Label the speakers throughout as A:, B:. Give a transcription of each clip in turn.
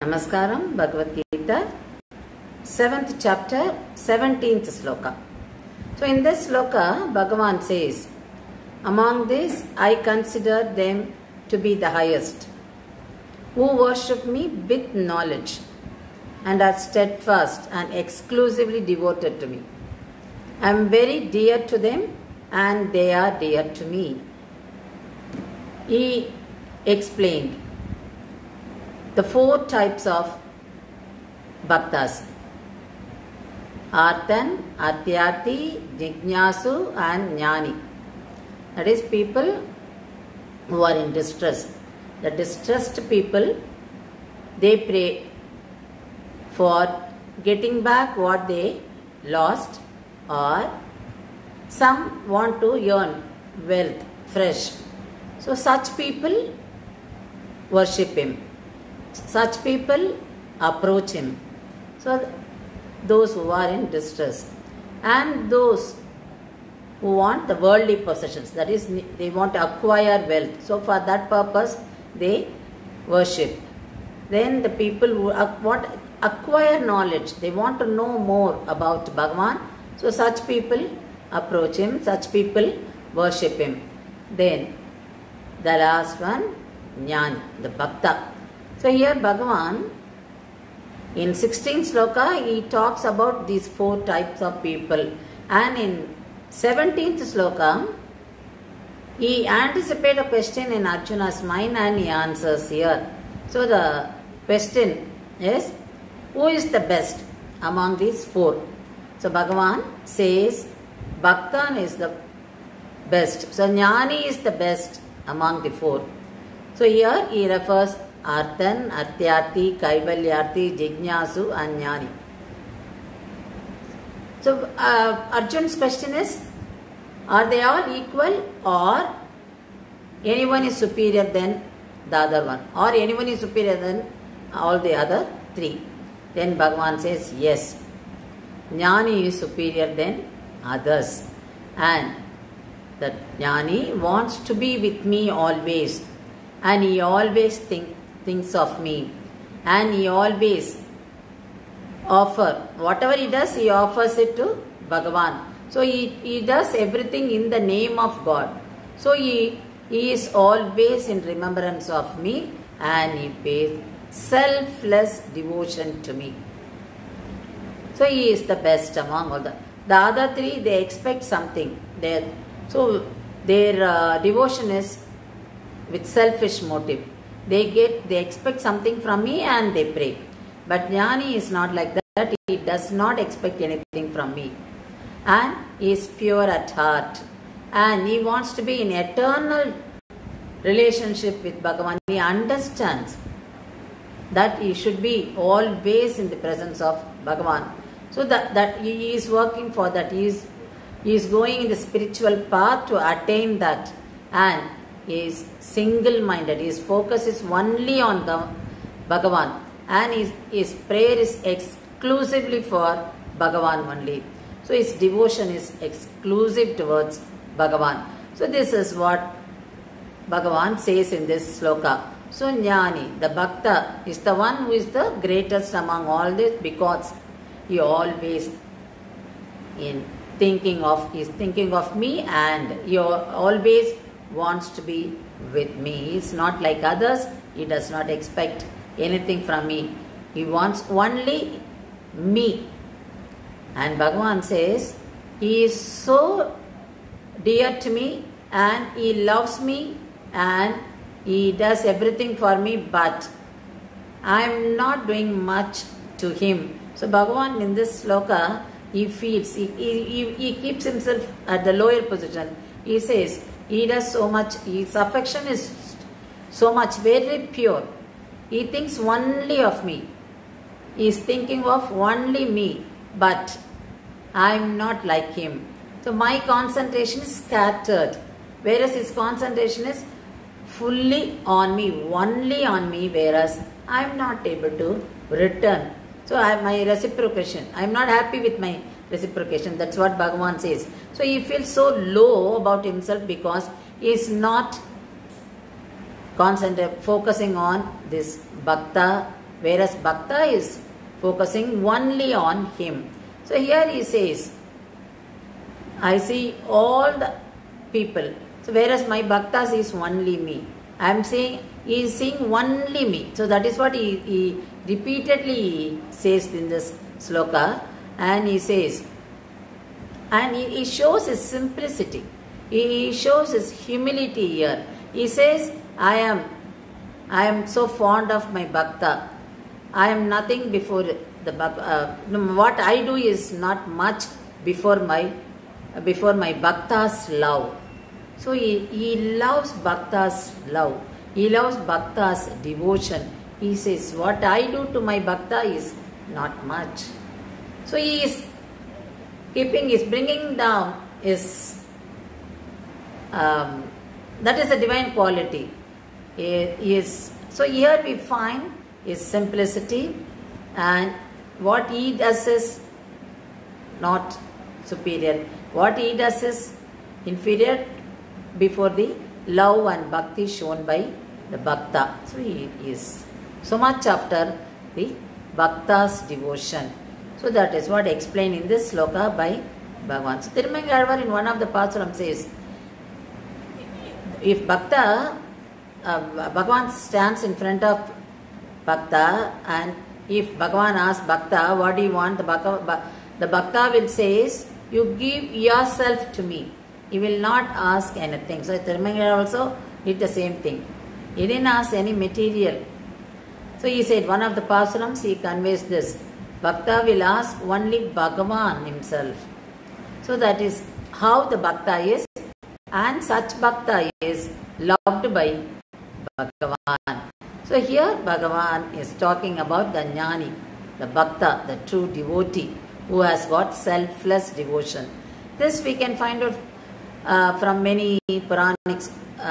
A: Namaskaram, Bhagavad Gita, 7th chapter, 17th sloka. So in this sloka, Bhagavan says, among these I consider them to be the highest, who worship me with knowledge and are steadfast and exclusively devoted to me. I am very dear to them and they are dear to me. He explained the 4 types of bhaktas: Arthan, Artyarthi, Jignasu and Jnani. That is, people who are in distress. The distressed people, they pray for getting back what they lost, or some want to earn wealth fresh. So such people worship him. Such people approach him. So those who are in distress, and those who want the worldly possessions, that is, they want to acquire wealth. So for that purpose they worship. Then the people who want to acquire knowledge, they want to know more about Bhagavan. So such people approach him, such people worship him. Then the last one, Jnani, the Bhakta. So here Bhagavan, in 16th sloka, he talks about these 4 types of people. And in 17th sloka, he anticipates a question in Arjuna's mind and he answers here. So the question is, who is the best among these 4? So Bhagavan says, Bhaktan is the best. So Jnani is the best among the 4. So here he refers Arthan, Artyarthi, Kaivalyarthi, Jignasu and Jnani. So Arjun's question is, are they all equal, or anyone is superior than the other one, or anyone is superior than all the other 3? Then Bhagavan says, yes, Jnani is superior than others, and that Jnani wants to be with me always, and he always thinks of me, and he always whatever he does, he offers it to Bhagavan. So he does everything in the name of God. So he is always in remembrance of me, and he pays selfless devotion to me. So he is the best among all the other 3. They expect something. So their devotion is with selfish motive. They expect something from me and they pray. But Jnani is not like that. He does not expect anything from me. And he is pure at heart. And he wants to be in eternal relationship with Bhagavan. He understands that he should be always in the presence of Bhagavan. So that he is working for that. He is going in the spiritual path to attain that. And he is single-minded. His focus is only on the Bhagavan. And his prayer is exclusively for Bhagavan only. So his devotion is exclusive towards Bhagavan. So this is what Bhagavan says in this sloka. So Jnani, the Bhakta, is the one who is the greatest among all this, because he always is thinking of me, and he always wants to be with me. He is not like others. He does not expect anything from me. He wants only me. And Bhagavan says, he is so dear to me, and he loves me, and he does everything for me, but I am not doing much to him. So Bhagavan in this sloka, he feels, he keeps himself at the lower position. He says, he does so much, his affection is so much, very pure. He thinks only of me. He is thinking of only me, but I am not like him. So my concentration is scattered, whereas his concentration is fully on me, only on me, whereas I am not able to return. So my reciprocation, I am not happy with my reciprocation. That's what Bhagavan says. So he feels so low about himself because he is not focusing on this bhakta whereas Bhakta is focusing only on him. So here he says, I see all the people. So whereas my Bhaktas is only me. I am saying he is seeing only me. So that is what he repeatedly says in this sloka. And he says, and he shows his simplicity. He shows his humility here. He says, I am so fond of my Bhakta. I am nothing before the Bhakta. What I do is not much before my Bhakta's love. So he loves Bhakta's love. He loves Bhakta's devotion. He says, what I do to my Bhakta is not much. So he is bringing down his, that is a divine quality. So here we find his simplicity, and what he does is not superior. What he does is inferior before the love and bhakti shown by the Bhakta. So he is so much after the Bhakta's devotion. So that is what explained in this sloka by Bhagavan. So Tirumangai in one of the Pasuram says, if Bhakta, Bhagavan stands in front of Bhakta, and if Bhagavan asks Bhakta, what do you want? The Bhakta will say, you give yourself to me. He will not ask anything. So Tirumangai also did the same thing. He didn't ask any material. So he said, one of the Pasurams, he conveys this. Bhakta will ask only Bhagavan himself. So that is how the Bhakta is, and such Bhakta is loved by Bhagavan. So here Bhagavan is talking about the Jnani, the Bhakta, the true devotee who has got selfless devotion. This we can find out from many Puranic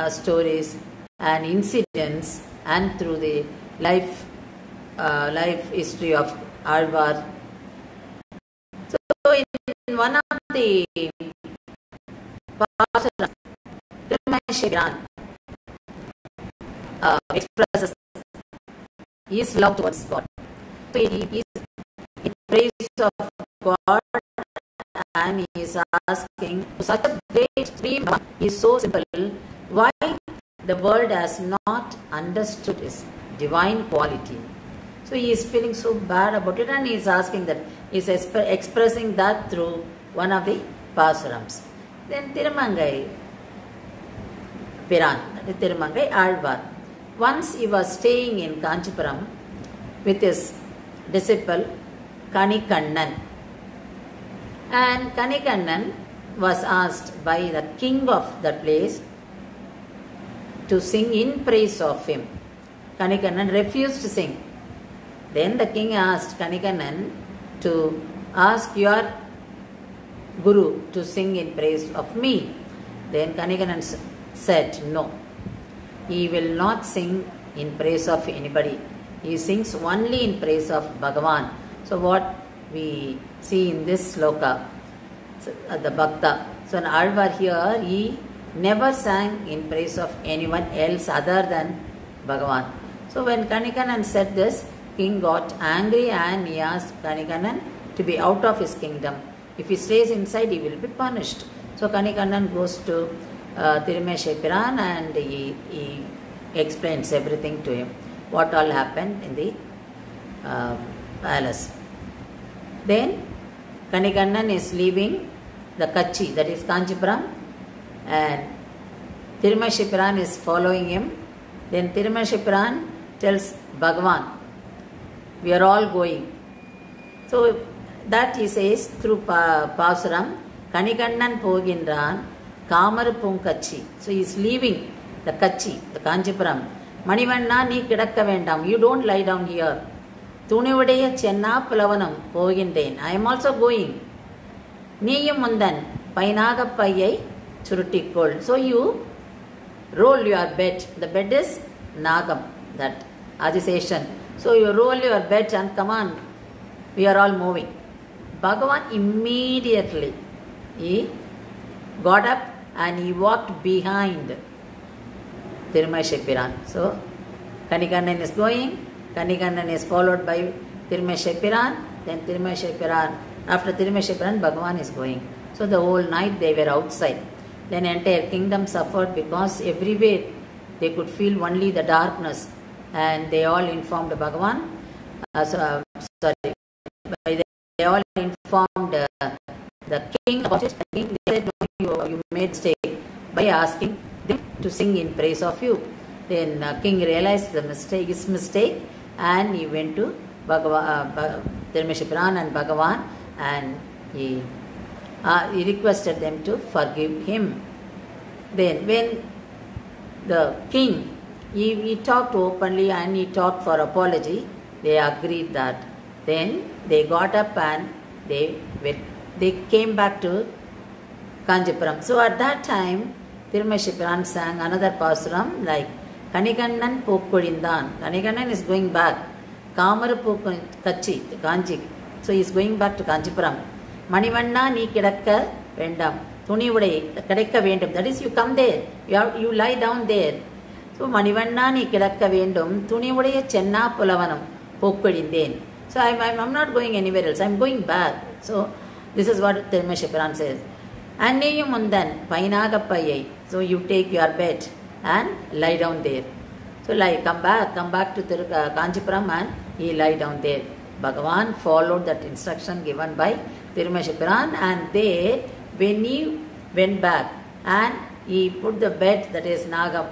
A: stories and incidents, and through the life history of Alvar. So in one of the Pasurams, Tirumangai expresses his love towards God. So he is in praise of God, and he is asking, such a great supreme one is so simple, why the world has not understood his divine quality. So he is feeling so bad about it, and he is asking that, he is expressing that through one of the Pasurams. Then Tirumangai Piran, Tirumangai Alvar. Once he was staying in Kanchipuram with his disciple Kanikannan. And Kanikannan was asked by the king of that place to sing in praise of him. Kanikannan refused to sing. Then the king asked Kanikannan to ask your guru to sing in praise of me. Then Kanikannan said, no, he will not sing in praise of anybody. He sings only in praise of Bhagavan. So what we see in this sloka, the Bhakta. So in Alvar here, he never sang in praise of anyone else other than Bhagavan. So when Kanikannan said this, king got angry, and he asked Kanikannan to be out of his kingdom. If he stays inside, he will be punished. So Kanikannan goes to Tirumangai Piran, and he explains everything to him, what all happened in the palace. Then Kanikannan is leaving the Kachi, that is Kanchipuram, and Tirumangai Piran is following him. Then Tirumangai Piran tells Bhagavan, we are all going. So that he says through Pasuram, Kanikannan Pogindran, Kamar Punkachi. So he is leaving the Kachi, the Kanchipuram. Manivanna ni kidakka vendam. You don't lie down here. Tunivadaya Chenna Pulavanam Pogindren. I am also going. Niyam Mundan Painaga Payai Churutikol. So you roll your bed. The bed is Nagam, that Adisation. So you roll your bed and come on, we are all moving. Bhagavan immediately, he got up and he walked behind Tirumangai Piran. So Kanikannan is going, Kanikannan is followed by Tirumeshai, then Tirumeshai, after Tirumeshai, Bhagavan is going. So the whole night they were outside. Then entire kingdom suffered because everywhere they could feel only the darkness, and they all informed Bhagavan. They all informed the king about it. The king said, no, you made mistake by asking them to sing in praise of you. Then king realized his mistake, and he went to Tirumeshai and Bhagavan, and he requested them to forgive him. Then when the king, he talked openly and he talked for apology, they agreed that. Then they got up and they came back to Kanchipuram. So at that time, Tirumeshai sang another pasuram like Kanikannan Pokkurindan. Kanikannan is going back. Kamara Kachi, Kanchi. So he is going back to Kanchipuram. Manivanna ni kidakka vendam. Thuni udai kadekka vendam. That is, you come there. You lie down there. So Manivanna ni kidakka vendum. Thuni udai chenna pulavanam pokkurindan. So I'm not going anywhere else. I'm going back. So this is what Tirumeshai says. Anneyum mundan painagappayai. So you take your bed and lie down there. So come back to Kanchipuram, and he lie down there. Bhagavan followed that instruction given by Tirumeshai, and there when he went back and he put the bed, that is Nagam,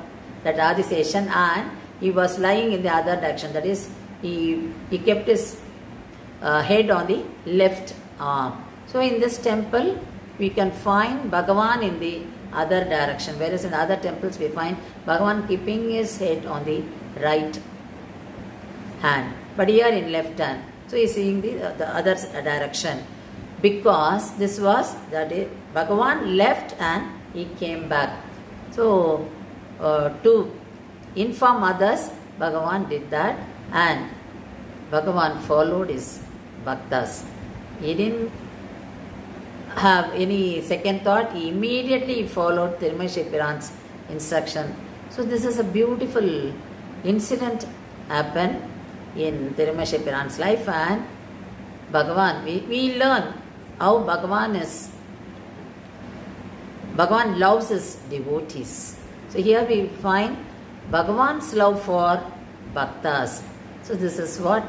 A: that Adiseshan, and he was lying in the other direction. That is, he kept his head on the left arm. So in this temple we can find Bhagavan in the other direction, whereas in other temples we find Bhagavan keeping his head on the right hand, but here in left hand. So he is seeing the other direction, because this was that Bhagavan left and he came back. So to inform others, Bhagavan did that, and Bhagavan followed his bhaktas. He didn't have any second thought. He immediately followed Tirumeshai instruction. So this is a beautiful incident happened in Tirumeshai life, and Bhagavan, we learn how Bhagavan loves his devotees. So here we find Bhagavan's love for bhaktas. So this is what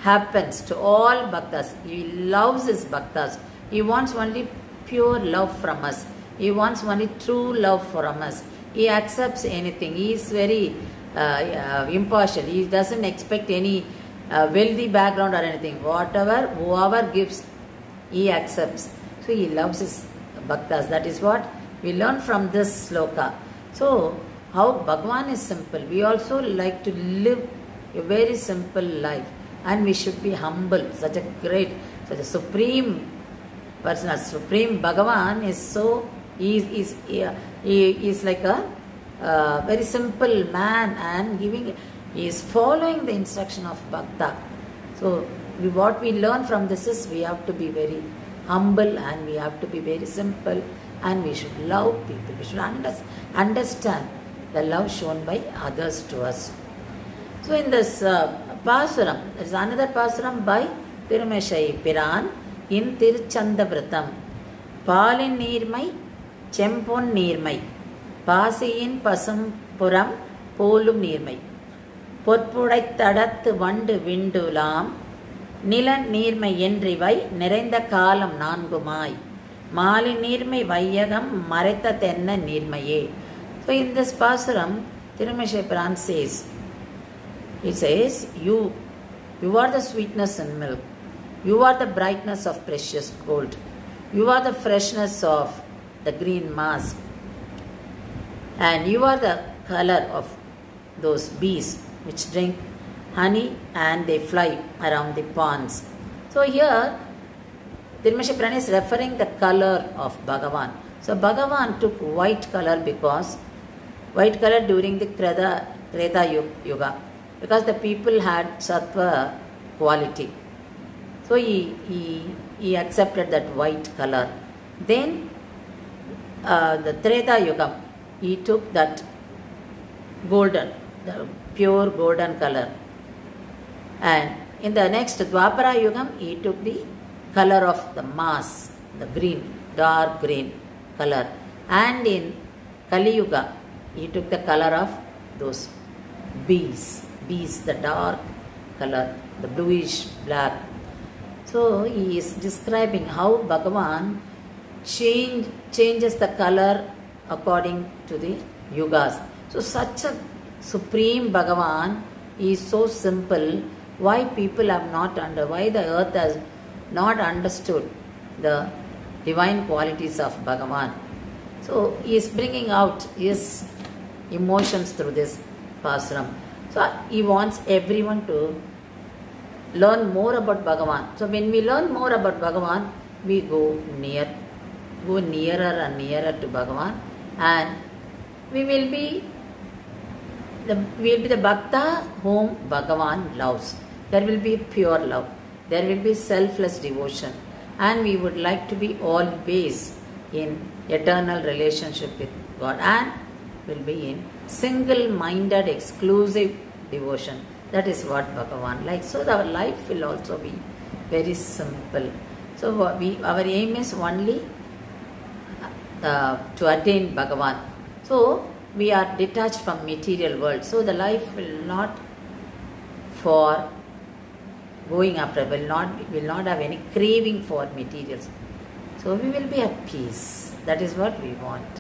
A: happens to all bhaktas. He loves his bhaktas. He wants only pure love from us. He wants only true love from us. He accepts anything. He is very impartial. He doesn't expect any wealthy background or anything. Whoever gives, he accepts. So he loves his bhaktas. That is what we learn from this sloka. So how Bhagavan is simple. We also like to live a very simple life, and we should be humble. Such a supreme person, supreme Bhagavan is so, he is like a very simple man, and he is following the instruction of Bhakta. So what we learn from this is we have to be very humble, and we have to be very simple, and we should love people. We should understand the love shown by others to us. So in this Pasuram, there is another Pasuram by Tirumeshai Piran in Tiruchandabratam. Palin Nirmai, Chempon Nirmai, Pasiyin Pasum Puram, Polum Nirmai, Potpudai Tadat Vandu Vindulam, Nilan Nirmai Yendrivai, Nerenda Kalam Nangumai, Mali Nirmai Vayagam, Mareta Tenna Nirmaye. So in this Pasuram, Tirumeshai Piran says, he says, you are the sweetness and milk. You are the brightness of precious gold. You are the freshness of the green mass. And you are the color of those bees which drink honey and they fly around the ponds. So here, Tirumeshai Piran is referring the color of Bhagavan. So Bhagavan took white color because white color during the Treta Yuga, because the people had sattva quality. So he accepted that white color. Then the Treta Yuga, he took that golden, the pure golden color. And in the next Dwapara Yugam, he took the color of the mass, the green, dark green color. And in Kali Yuga, he took the color of those bees, the dark color, the bluish black. So he is describing how Bhagavan changes the color according to the yugas. So such a supreme Bhagavan is so simple. Why people have not why the earth has not understood the divine qualities of Bhagavan. So he is bringing out his emotions through this Pasram. So he wants everyone to learn more about Bhagavan. So when we learn more about Bhagavan, we go nearer and nearer to Bhagavan, and we will be the Bhakta whom Bhagavan loves. There will be pure love. There will be selfless devotion. And we would like to be always in eternal relationship with God, and will be in single-minded, exclusive devotion. That is what Bhagavan likes. So our life will also be very simple. So our aim is only to attain Bhagavan. So we are detached from material world. So the life will not for going after, will not have any craving for materials. So we will be at peace. That is what we want.